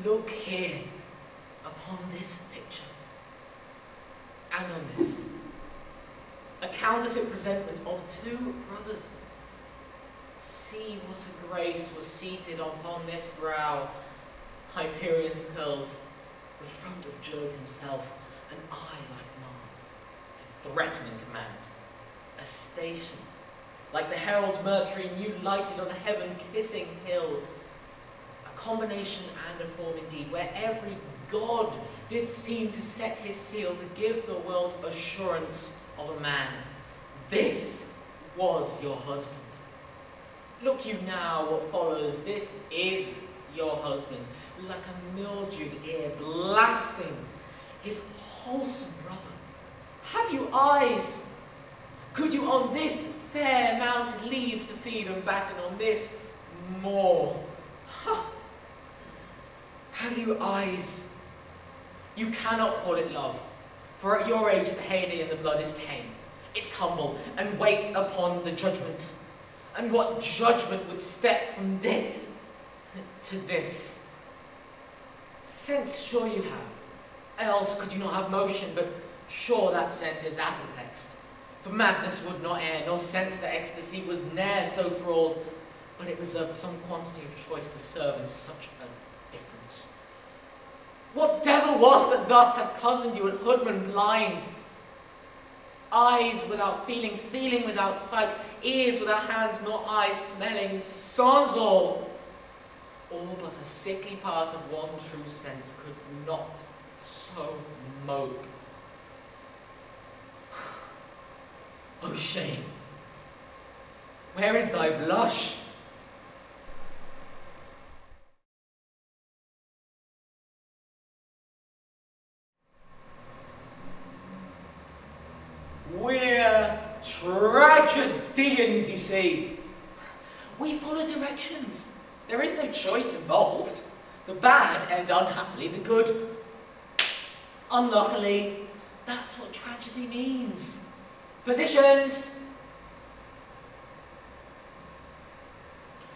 Look here, upon this picture, and on this, a counterfeit presentment of two brothers. See what a grace was seated upon this brow, Hyperion's curls, the front of Jove himself, an eye like Mars, to threaten and command, a station, like the herald Mercury new lighted on a heaven-kissing hill, a combination and a form indeed, where every god did seem to set his seal to give the world assurance of a man. This was your husband. Look you now what follows, this is your husband, like a mildewed ear blasting his wholesome brother. Have you eyes? Could you on this fair mountain leave to feed and batten on this moor? Ha! Have you eyes? You cannot call it love, for at your age the heyday in the blood is tame. It's humble and waits upon the judgment. And what judgment would step from this to this? Sense sure you have, else could you not have motion, but sure that sense is apoplexed. For madness would not err, nor sense to ecstasy was ne'er so thralled, but it reserved some quantity of choice to serve in such a difference. What devil was that thus hath cozened you and hoodman blind? Eyes without feeling, feeling without sight, ears without hands nor eyes, smelling, sans all but a sickly part of one true sense could not so mope. O shame, where is thy blush? We're tragedians, you see. We follow directions. There is no choice involved. The bad end unhappily, the good unluckily. That's what tragedy means. Positions.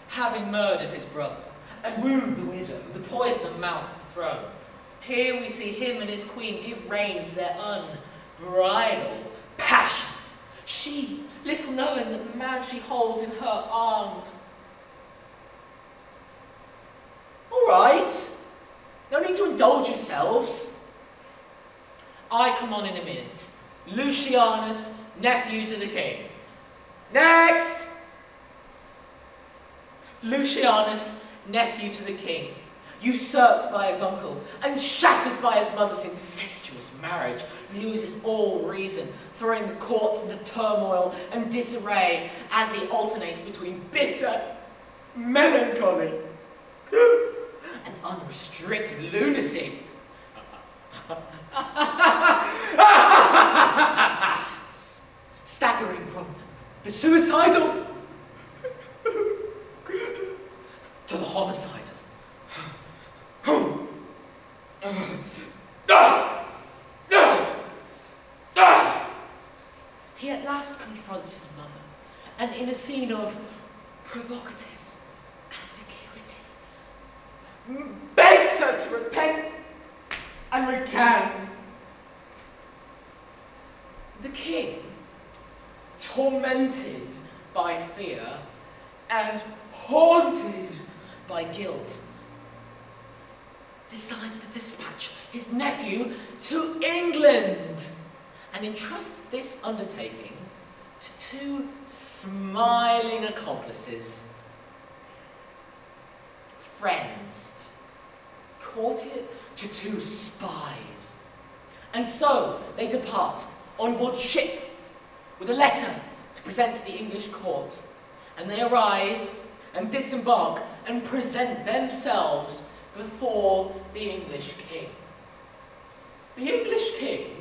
Having murdered his brother and wooed the widow, the poisoner mounts the throne. Here we see him and his queen give rein to their unbridled passion. She, little knowing that the man she holds in her arms. All right, no need to indulge yourselves. I come on in a minute. Lucianus, nephew to the king. Next! Lucianus, nephew to the king, usurped by his uncle and shattered by his mother's incestuous marriage, loses all reason, throwing the courts into turmoil and disarray as he alternates between bitter melancholy and unrestricted lunacy. Staggering from the suicidal to the homicidal. He at last confronts his mother, and in a scene of provocative ambiguity, begs her to repent and recant. The king, tormented by fear and haunted by guilt, decides to dispatch his nephew to England and entrusts this undertaking to two smiling accomplices, friends, courtier to two spies. And so they depart on board ship with a letter to present to the English court, and they arrive and disembark and present themselves before the English king. The English king?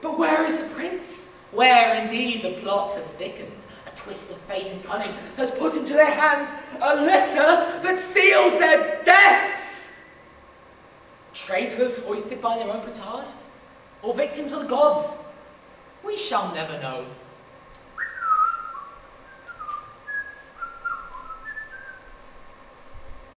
But where is the prince? Where indeed the plot has thickened, a twist of fate and cunning has put into their hands a letter that seals their deaths. Traitors hoisted by their own petard, or victims of the gods? We shall never know.